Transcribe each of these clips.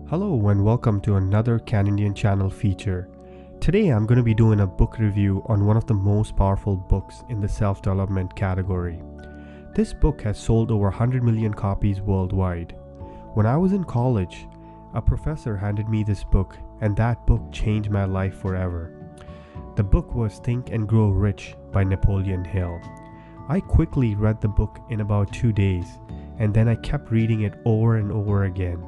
Hello and welcome to another Canadian channel feature. Today I'm going to be doing a book review on one of the most powerful books in the self-development category. This book has sold over 100 million copies worldwide. When I was in college, a professor handed me this book and that book changed my life forever. The book was Think and Grow Rich by Napoleon Hill. I quickly read the book in about 2 days and then I kept reading it over and over again.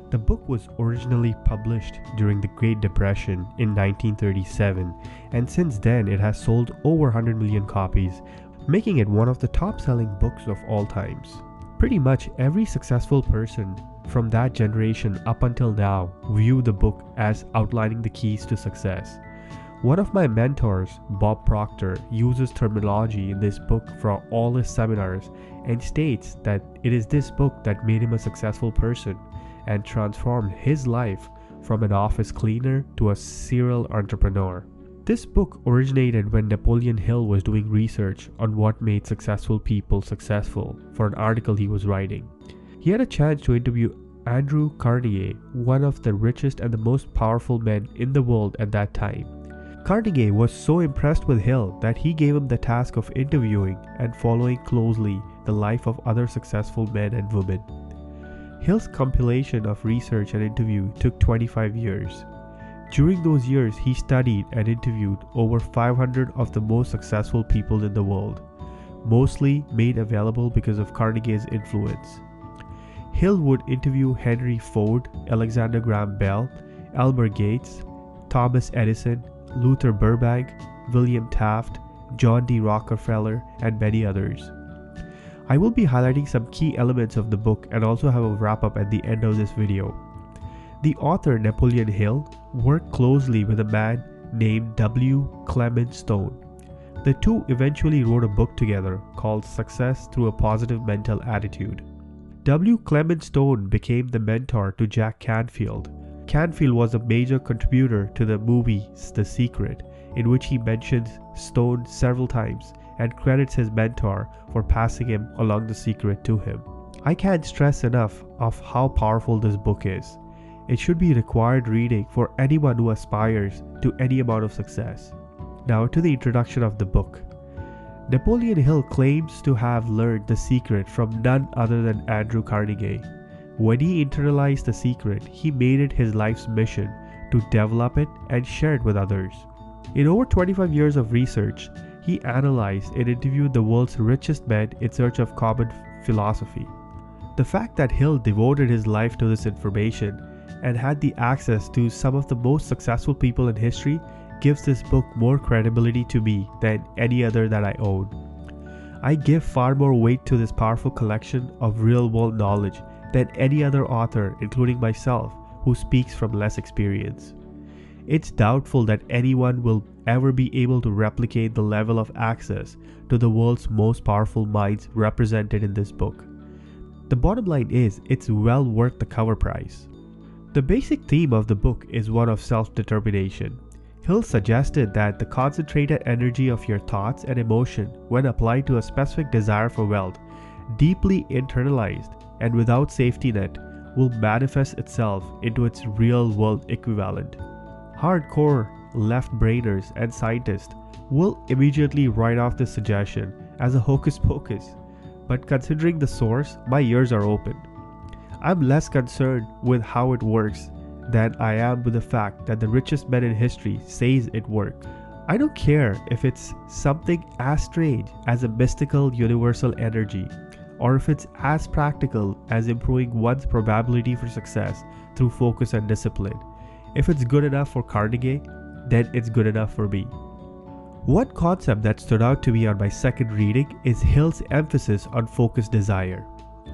The book was originally published during the Great Depression in 1937, and since then it has sold over 100 million copies, making it one of the top-selling books of all times. Pretty much every successful person from that generation up until now view the book as outlining the keys to success. One of my mentors, Bob Proctor, uses terminology in this book for all his seminars and states that it is this book that made him a successful person and transformed his life from an office cleaner to a serial entrepreneur. This book originated when Napoleon Hill was doing research on what made successful people successful for an article he was writing. He had a chance to interview Andrew Carnegie, one of the richest and the most powerful men in the world at that time. Carnegie was so impressed with Hill that he gave him the task of interviewing and following closely the life of other successful men and women. Hill's compilation of research and interview took 25 years. During those years, he studied and interviewed over 500 of the most successful people in the world, mostly made available because of Carnegie's influence. Hill would interview Henry Ford, Alexander Graham Bell, Albert Gates, Thomas Edison, Luther Burbank, William Taft, John D. Rockefeller, and many others. I will be highlighting some key elements of the book and also have a wrap-up at the end of this video. The author Napoleon Hill worked closely with a man named W. Clement Stone. The two eventually wrote a book together called Success Through a Positive Mental Attitude. W. Clement Stone became the mentor to Jack Canfield. Canfield was a major contributor to the movie The Secret, in which he mentions Stone several times and credits his mentor for passing him along the secret to him. I can't stress enough of how powerful this book is. It should be required reading for anyone who aspires to any amount of success. Now to the introduction of the book. Napoleon Hill claims to have learned the secret from none other than Andrew Carnegie. When he internalized the secret, he made it his life's mission to develop it and share it with others. In over 25 years of research, he analyzed and interviewed the world's richest men in search of common philosophy. The fact that Hill devoted his life to this information and had the access to some of the most successful people in history gives this book more credibility to me than any other that I own. I give far more weight to this powerful collection of real-world knowledge than any other author, including myself, who speaks from less experience. It's doubtful that anyone will ever be able to replicate the level of access to the world's most powerful minds represented in this book. The bottom line is, it's well worth the cover price. The basic theme of the book is one of self-determination. Hill suggested that the concentrated energy of your thoughts and emotion, when applied to a specific desire for wealth, deeply internalized and without safety net, will manifest itself into its real-world equivalent. Hardcore left-brainers and scientists will immediately write off this suggestion as a hocus pocus, but considering the source, my ears are open. I'm less concerned with how it works than I am with the fact that the richest men in history says it worked. I don't care if it's something as strange as a mystical universal energy, or if it's as practical as improving one's probability for success through focus and discipline. If it's good enough for Carnegie, then it's good enough for me. One concept that stood out to me on my second reading is Hill's emphasis on focused desire.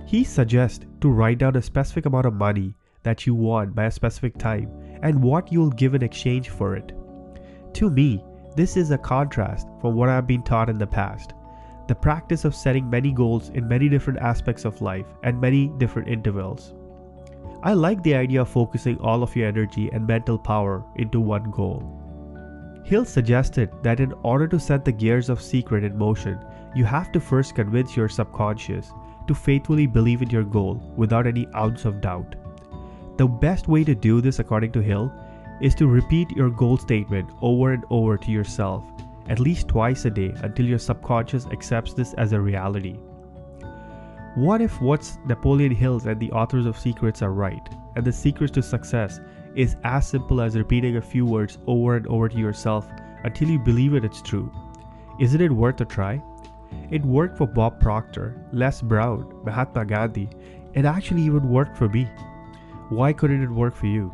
He suggests to write down a specific amount of money that you want by a specific time and what you'll give in exchange for it. To me, this is a contrast from what I've been taught in the past. The practice of setting many goals in many different aspects of life and many different intervals. I like the idea of focusing all of your energy and mental power into one goal. Hill suggested that in order to set the gears of secret in motion, you have to first convince your subconscious to faithfully believe in your goal without any ounce of doubt. The best way to do this, according to Hill, is to repeat your goal statement over and over to yourself, at least twice a day, until your subconscious accepts this as a reality. What if what's Napoleon Hill and the authors of Secrets are right, and the secrets to success is as simple as repeating a few words over and over to yourself until you believe it's true? Isn't it worth a try? It worked for Bob Proctor, Les Brown, Mahatma Gandhi. It actually even worked for me. Why couldn't it work for you?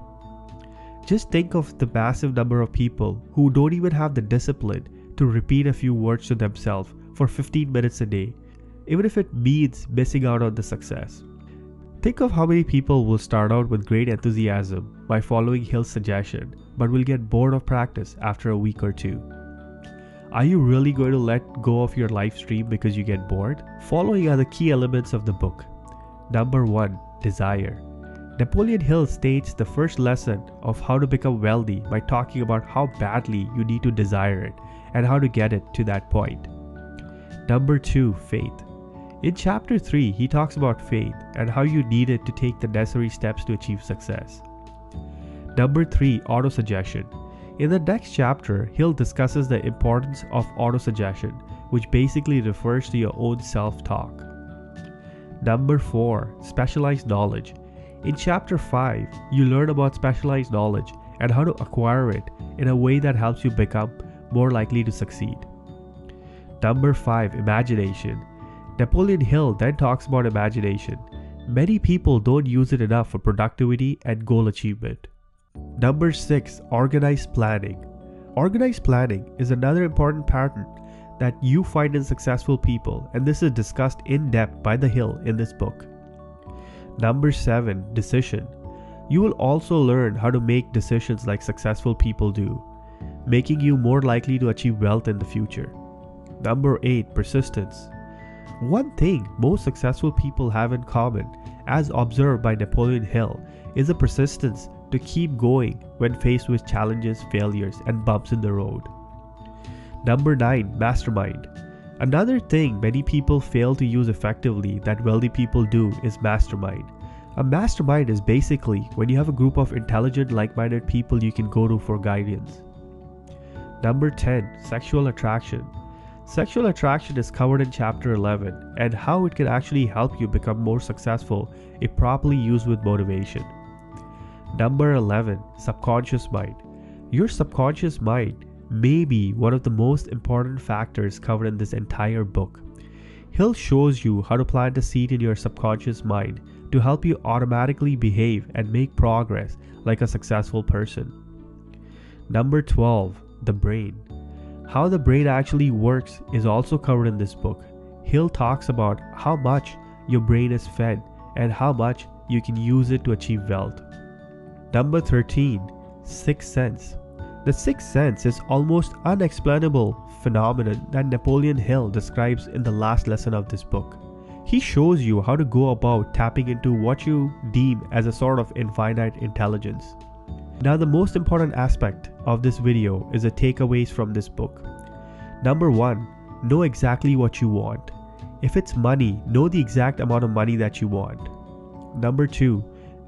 Just think of the massive number of people who don't even have the discipline to repeat a few words to themselves for 15 minutes a day, even if it means missing out on the success. Think of how many people will start out with great enthusiasm by following Hill's suggestion, but will get bored of practice after a week or two. Are you really going to let go of your live stream because you get bored? Following are the key elements of the book. Number 1, desire. Napoleon Hill states the first lesson of how to become wealthy by talking about how badly you need to desire it and how to get it to that point. Number 2, faith. In chapter 3, he talks about faith and how you need it to take the necessary steps to achieve success. Number 3, autosuggestion. In the next chapter, Hill discusses the importance of autosuggestion, which basically refers to your own self-talk. Number 4, specialized knowledge. In chapter 5, you learn about specialized knowledge and how to acquire it in a way that helps you become more likely to succeed. Number 5, imagination. Napoleon Hill then talks about imagination. Many people don't use it enough for productivity and goal achievement. Number 6, organized planning. Organized planning is another important pattern that you find in successful people, and this is discussed in depth by the Hill in this book. Number 7, decision. You will also learn how to make decisions like successful people do, making you more likely to achieve wealth in the future. Number 8, persistence. One thing most successful people have in common, as observed by Napoleon Hill, is a persistence to keep going when faced with challenges, failures, and bumps in the road. Number 9, mastermind. Another thing many people fail to use effectively that wealthy people do is mastermind. A mastermind is basically when you have a group of intelligent, like-minded people you can go to for guidance. Number 10, sexual attraction. Sexual attraction is covered in chapter 11 and how it can actually help you become more successful if properly used with motivation. Number 11, subconscious mind. Your subconscious mind may be one of the most important factors covered in this entire book. Hill shows you how to plant a seed in your subconscious mind to help you automatically behave and make progress like a successful person. Number 12, the brain. How the brain actually works is also covered in this book. Hill talks about how much your brain is fed and how much you can use it to achieve wealth. Number 13, sixth sense. The sixth sense is almost unexplainable phenomenon that Napoleon Hill describes in the last lesson of this book. He shows you how to go about tapping into what you deem as a sort of infinite intelligence. Now, the most important aspect of this video is the takeaways from this book. Number 1, know exactly what you want. If it's money, know the exact amount of money that you want. Number 2,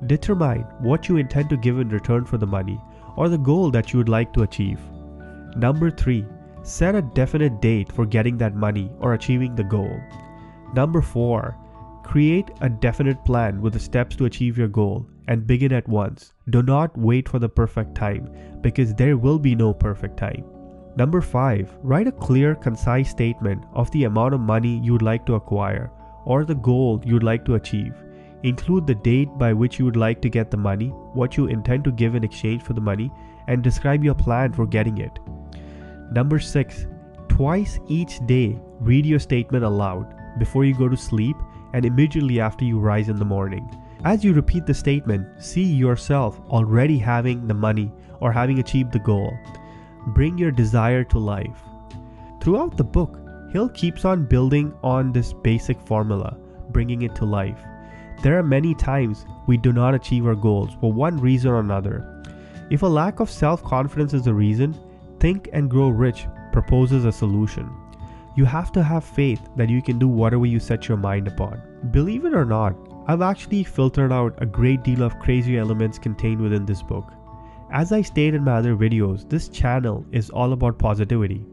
determine what you intend to give in return for the money or the goal that you would like to achieve. Number 3, set a definite date for getting that money or achieving the goal. Number 4, create a definite plan with the steps to achieve your goal and begin at once. Do not wait for the perfect time because there will be no perfect time. Number 5, write a clear, concise statement of the amount of money you would like to acquire or the goal you would like to achieve. Include the date by which you would like to get the money, what you intend to give in exchange for the money, and describe your plan for getting it. Number 6, twice each day, read your statement aloud before you go to sleep and immediately after you rise in the morning. As you repeat the statement, see yourself already having the money or having achieved the goal. Bring your desire to life. Throughout the book, Hill keeps on building on this basic formula, bringing it to life. There are many times we do not achieve our goals for one reason or another. If a lack of self-confidence is the reason, Think and Grow Rich proposes a solution. You have to have faith that you can do whatever you set your mind upon. Believe it or not, I've actually filtered out a great deal of crazy elements contained within this book. As I stated in my other videos, this channel is all about positivity.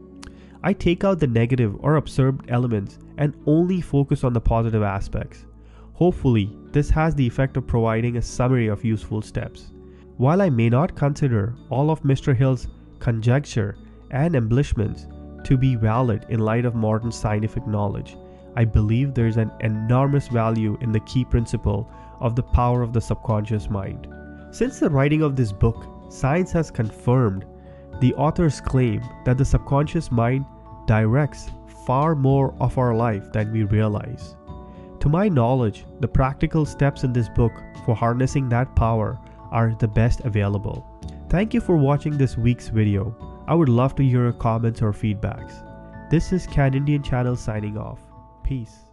I take out the negative or absurd elements and only focus on the positive aspects. Hopefully, this has the effect of providing a summary of useful steps. While I may not consider all of Mr. Hill's conjecture and embellishments to be valid in light of modern scientific knowledge, I believe there is an enormous value in the key principle of the power of the subconscious mind. Since the writing of this book, science has confirmed the author's claim that the subconscious mind directs far more of our life than we realize. To my knowledge, the practical steps in this book for harnessing that power are the best available. Thank you for watching this week's video. I would love to hear your comments or feedbacks. This is Canadian Channel signing off. Peace.